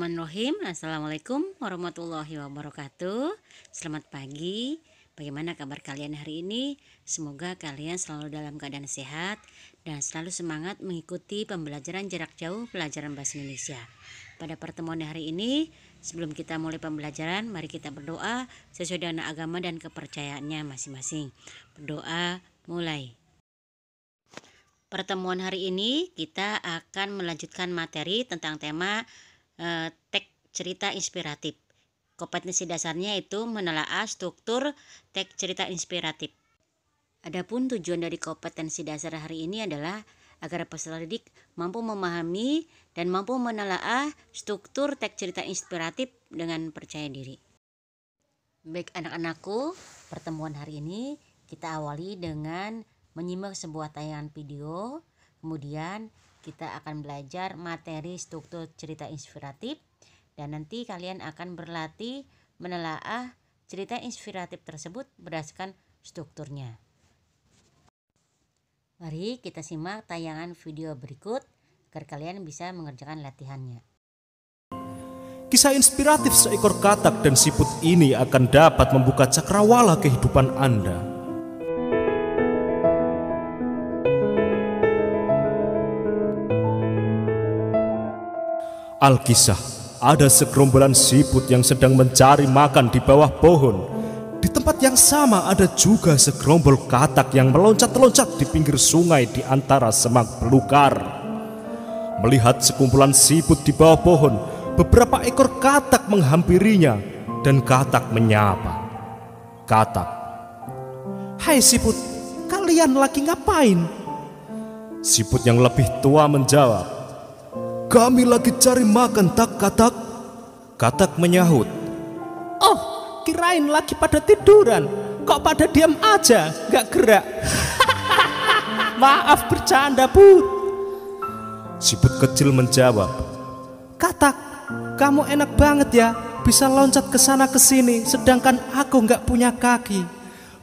Bismillahirrahmanirrahim. Assalamualaikum warahmatullahi wabarakatuh. Selamat pagi. Bagaimana kabar kalian hari ini? Semoga kalian selalu dalam keadaan sehat dan selalu semangat mengikuti pembelajaran jarak jauh pelajaran bahasa Indonesia. Pada pertemuan hari ini, sebelum kita mulai pembelajaran, mari kita berdoa sesuai dengan agama dan kepercayaannya masing-masing. Berdoa mulai. Pertemuan hari ini kita akan melanjutkan materi tentang tema teks cerita inspiratif. Kompetensi dasarnya itu menelaah struktur teks cerita inspiratif. Adapun tujuan dari kompetensi dasar hari ini adalah agar peserta didik mampu memahami dan mampu menelaah struktur teks cerita inspiratif dengan percaya diri. Baik anak-anakku, pertemuan hari ini kita awali dengan menyimak sebuah tayangan video, kemudian kita akan belajar materi struktur cerita inspiratif dan nanti kalian akan berlatih menelaah cerita inspiratif tersebut berdasarkan strukturnya. Mari kita simak tayangan video berikut agar kalian bisa mengerjakan latihannya. Kisah inspiratif seekor katak dan siput ini akan dapat membuka cakrawala kehidupan Anda. Alkisah, ada segerombolan siput yang sedang mencari makan di bawah pohon. Di tempat yang sama ada juga segerombol katak yang meloncat-loncat di pinggir sungai di antara semak belukar. Melihat sekumpulan siput di bawah pohon, beberapa ekor katak menghampirinya dan katak menyapa. Katak, "Hai siput, kalian lagi ngapain?" Siput yang lebih tua menjawab, "Kami lagi cari makan tak katak." Katak menyahut, "Oh, kirain lagi pada tiduran. Kok pada diam aja, gak gerak?" "Maaf bercanda, Put." Siput kecil menjawab, "Katak, kamu enak banget ya, bisa loncat ke sana ke sini, sedangkan aku gak punya kaki.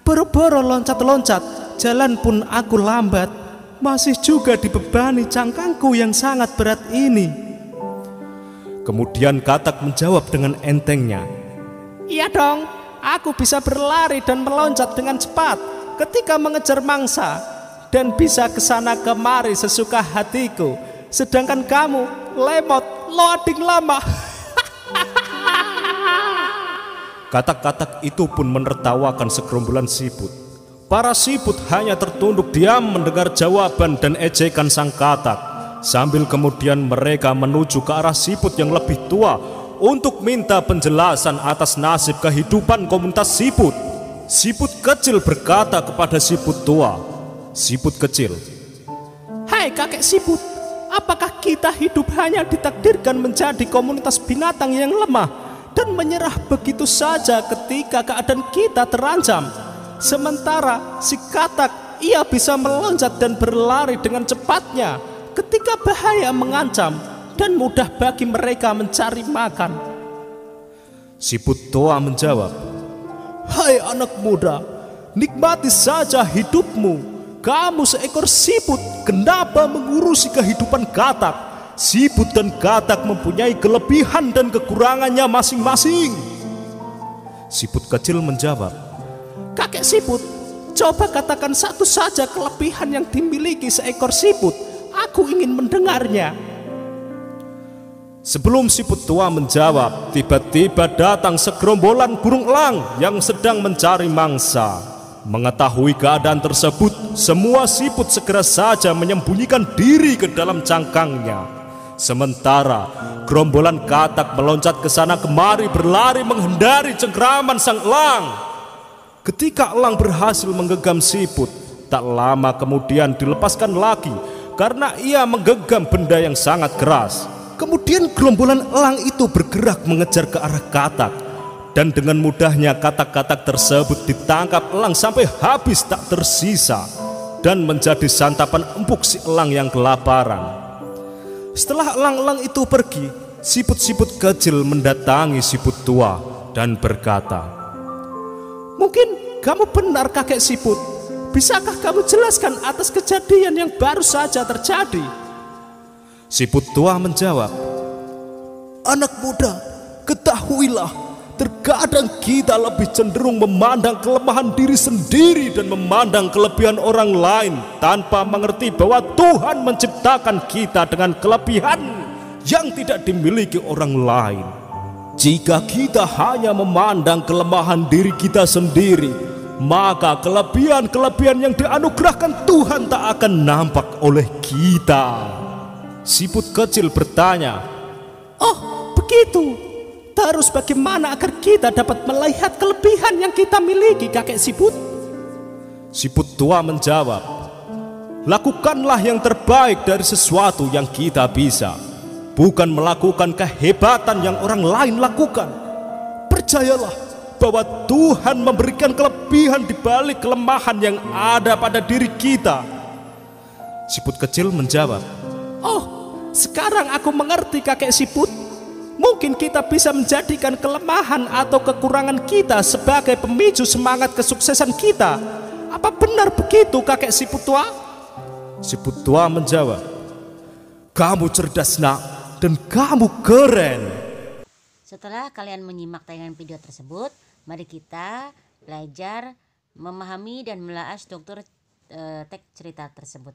Boro-boro loncat-loncat, jalan pun aku lambat. Masih juga dibebani cangkangku yang sangat berat ini." Kemudian katak menjawab dengan entengnya, "Iya dong, aku bisa berlari dan meloncat dengan cepat ketika mengejar mangsa, dan bisa kesana kemari sesuka hatiku. Sedangkan kamu lemot, loading lama." Katak-katak itu pun menertawakan segerombolan siput. Para siput hanya tertunduk diam mendengar jawaban dan ejekan sang katak. Sambil kemudian mereka menuju ke arah siput yang lebih tua untuk minta penjelasan atas nasib kehidupan komunitas siput. Siput kecil berkata kepada siput tua, "Siput kecil, hai kakek siput, apakah kita hidup hanya ditakdirkan menjadi komunitas binatang yang lemah dan menyerah begitu saja ketika keadaan kita terancam? Sementara si katak, ia bisa meloncat dan berlari dengan cepatnya ketika bahaya mengancam dan mudah bagi mereka mencari makan." Siput tua menjawab, "Hai anak muda, nikmati saja hidupmu. Kamu seekor siput, kenapa mengurusi kehidupan katak? Siput dan katak mempunyai kelebihan dan kekurangannya masing-masing." Siput kecil menjawab, "Kakek siput, coba katakan satu saja kelebihan yang dimiliki seekor siput. Aku ingin mendengarnya." Sebelum siput tua menjawab, tiba-tiba datang segerombolan burung elang yang sedang mencari mangsa. Mengetahui keadaan tersebut, semua siput segera saja menyembunyikan diri ke dalam cangkangnya. Sementara gerombolan katak meloncat ke sana kemari berlari menghindari cengkraman sang elang. Ketika elang berhasil menggenggam siput, tak lama kemudian dilepaskan lagi karena ia menggenggam benda yang sangat keras. Kemudian gerombolan elang itu bergerak mengejar ke arah katak, dan dengan mudahnya katak-katak tersebut ditangkap elang sampai habis tak tersisa dan menjadi santapan empuk si elang yang kelaparan. Setelah elang-elang itu pergi, siput-siput kecil mendatangi siput tua dan berkata, "Mungkin kamu benar kakek siput. Bisakah kamu jelaskan atas kejadian yang baru saja terjadi?" Siput tua menjawab, Anak muda, ketahuilah, terkadang kita lebih cenderung memandang kelemahan diri sendiri dan memandang kelebihan orang lain tanpa mengerti bahwa Tuhan menciptakan kita dengan kelebihan yang tidak dimiliki orang lain. Jika kita hanya memandang kelemahan diri kita sendiri, maka kelebihan-kelebihan yang dianugerahkan Tuhan tak akan nampak oleh kita. Siput kecil bertanya, "Oh, begitu. Terus bagaimana agar kita dapat melihat kelebihan yang kita miliki, kakek siput?" Siput tua menjawab, "Lakukanlah yang terbaik dari sesuatu yang kita bisa, bukan melakukan kehebatan yang orang lain lakukan. Percayalah bahwa Tuhan memberikan kelebihan di balik kelemahan yang ada pada diri kita." Siput kecil menjawab, "Oh, sekarang aku mengerti, kakek siput. Mungkin kita bisa menjadikan kelemahan atau kekurangan kita sebagai pemicu semangat kesuksesan kita. Apa benar begitu, kakek siput tua?" Siput tua menjawab, "Kamu cerdas, nak, dan kamu keren." Setelah kalian menyimak tayangan video tersebut, mari kita belajar memahami dan menelaah struktur teks cerita tersebut.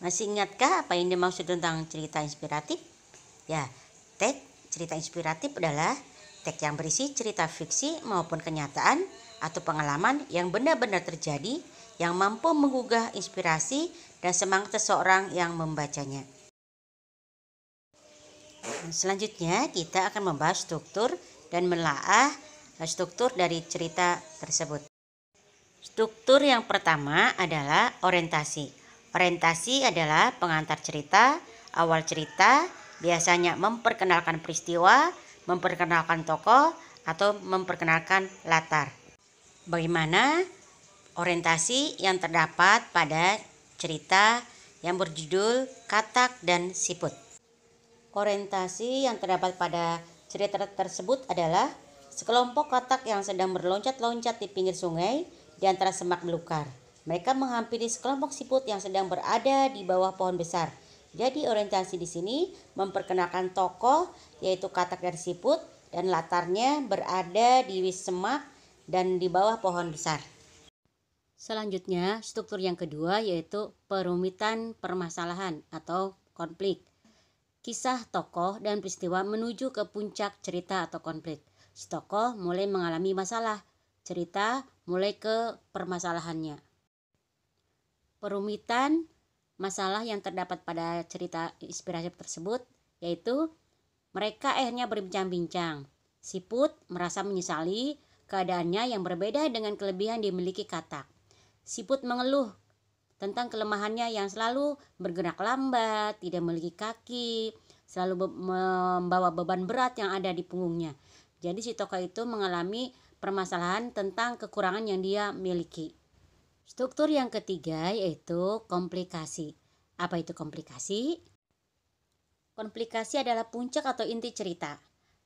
Masih ingatkah apa yang dimaksud tentang cerita inspiratif? Ya, teks cerita inspiratif adalah teks yang berisi cerita fiksi maupun kenyataan atau pengalaman yang benar-benar terjadi yang mampu menggugah inspirasi dan semangat seseorang yang membacanya. Selanjutnya kita akan membahas struktur dan menelaah struktur dari cerita tersebut. Struktur yang pertama adalah orientasi. Orientasi adalah pengantar cerita. Awal cerita biasanya memperkenalkan peristiwa, memperkenalkan tokoh, atau memperkenalkan latar. Bagaimana orientasi yang terdapat pada cerita yang berjudul Katak dan Siput? Orientasi yang terdapat pada cerita tersebut adalah sekelompok katak yang sedang berloncat-loncat di pinggir sungai di antara semak belukar. Mereka menghampiri sekelompok siput yang sedang berada di bawah pohon besar. Jadi orientasi di sini memperkenalkan tokoh yaitu katak dan siput dan latarnya berada di semak dan di bawah pohon besar. Selanjutnya struktur yang kedua yaitu perumitan permasalahan atau konflik. Kisah tokoh dan peristiwa menuju ke puncak cerita atau konflik. Si tokoh mulai mengalami masalah, cerita mulai ke permasalahannya. Perumitan masalah yang terdapat pada cerita inspiratif tersebut yaitu mereka akhirnya berbincang-bincang. Siput merasa menyesali keadaannya yang berbeda dengan kelebihan dimiliki katak. Siput mengeluh tentang kelemahannya yang selalu bergerak lambat, tidak memiliki kaki, selalu membawa beban berat yang ada di punggungnya. Jadi si tokoh itu mengalami permasalahan tentang kekurangan yang dia miliki. Struktur yang ketiga yaitu komplikasi. Apa itu komplikasi? Komplikasi adalah puncak atau inti cerita.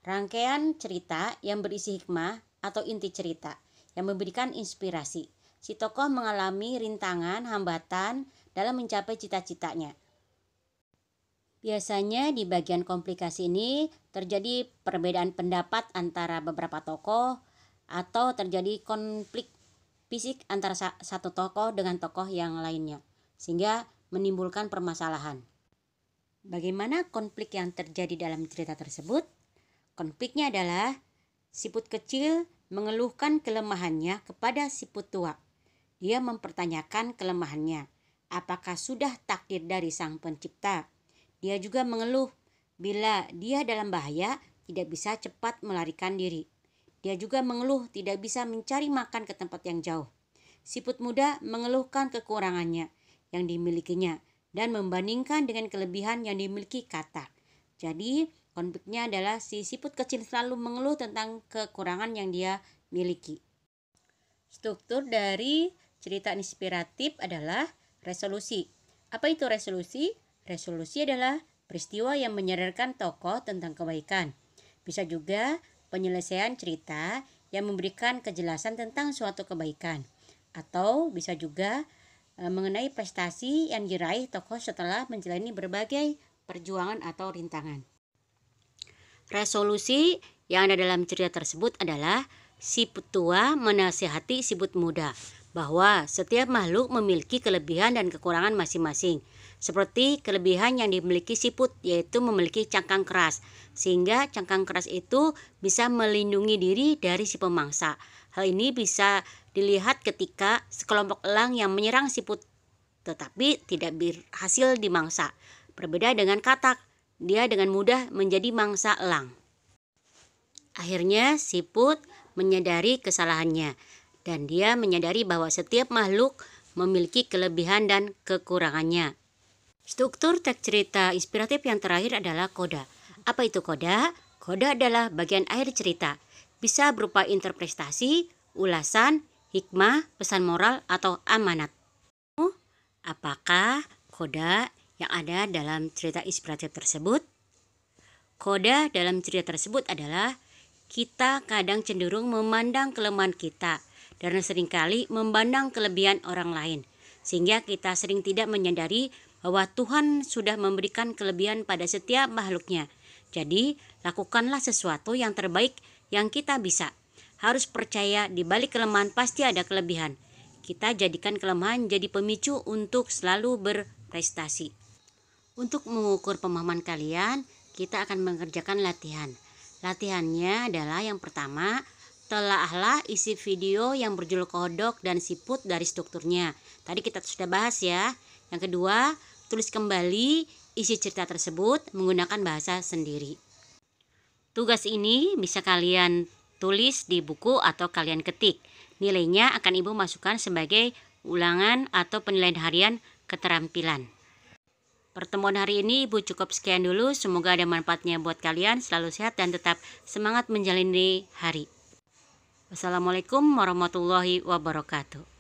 Rangkaian cerita yang berisi hikmah atau inti cerita yang memberikan inspirasi. Si tokoh mengalami rintangan, hambatan dalam mencapai cita-citanya. Biasanya di bagian komplikasi ini terjadi perbedaan pendapat antara beberapa tokoh atau terjadi konflik fisik antara satu tokoh dengan tokoh yang lainnya sehingga menimbulkan permasalahan. Bagaimana konflik yang terjadi dalam cerita tersebut? Konfliknya adalah siput kecil mengeluhkan kelemahannya kepada siput tua. Dia mempertanyakan kelemahannya. Apakah sudah takdir dari sang pencipta? Dia juga mengeluh bila dia dalam bahaya tidak bisa cepat melarikan diri. Dia juga mengeluh tidak bisa mencari makan ke tempat yang jauh. Siput muda mengeluhkan kekurangannya yang dimilikinya dan membandingkan dengan kelebihan yang dimiliki katak. Jadi konfliknya adalah si siput kecil selalu mengeluh tentang kekurangan yang dia miliki. Struktur dari cerita inspiratif adalah resolusi. Apa itu resolusi? Resolusi adalah peristiwa yang menyadarkan tokoh tentang kebaikan. Bisa juga penyelesaian cerita yang memberikan kejelasan tentang suatu kebaikan. Atau bisa juga mengenai prestasi yang diraih tokoh setelah menjalani berbagai perjuangan atau rintangan. Resolusi yang ada dalam cerita tersebut adalah siput tua menasihati siput muda bahwa setiap makhluk memiliki kelebihan dan kekurangan masing-masing. Seperti kelebihan yang dimiliki siput, yaitu memiliki cangkang keras, sehingga cangkang keras itu bisa melindungi diri dari si pemangsa. Hal ini bisa dilihat ketika sekelompok elang yang menyerang siput tetapi tidak berhasil dimangsa. Berbeda dengan katak, dia dengan mudah menjadi mangsa elang. Akhirnya siput menyadari kesalahannya dan dia menyadari bahwa setiap makhluk memiliki kelebihan dan kekurangannya. Struktur teks cerita inspiratif yang terakhir adalah koda. Apa itu koda? Koda adalah bagian akhir cerita. Bisa berupa interpretasi, ulasan, hikmah, pesan moral, atau amanat. Apakah koda yang ada dalam cerita inspiratif tersebut? Koda dalam cerita tersebut adalah kita kadang cenderung memandang kelemahan kita dan seringkali memandang kelebihan orang lain, sehingga kita sering tidak menyadari bahwa Tuhan sudah memberikan kelebihan pada setiap makhluknya. Jadi, lakukanlah sesuatu yang terbaik yang kita bisa. Harus percaya di balik kelemahan pasti ada kelebihan. Kita jadikan kelemahan jadi pemicu untuk selalu berprestasi. Untuk mengukur pemahaman kalian, kita akan mengerjakan latihan. Latihannya adalah yang pertama, telaahlah isi video yang berjudul kodok dan siput dari strukturnya. Tadi kita sudah bahas ya. Yang kedua, tulis kembali isi cerita tersebut menggunakan bahasa sendiri. Tugas ini bisa kalian tulis di buku atau kalian ketik. Nilainya akan Ibu masukkan sebagai ulangan atau penilaian harian keterampilan. Pertemuan hari ini Ibu cukup sekian dulu. Semoga ada manfaatnya buat kalian. Selalu sehat dan tetap semangat menjalani hari. Wassalamualaikum warahmatullahi wabarakatuh.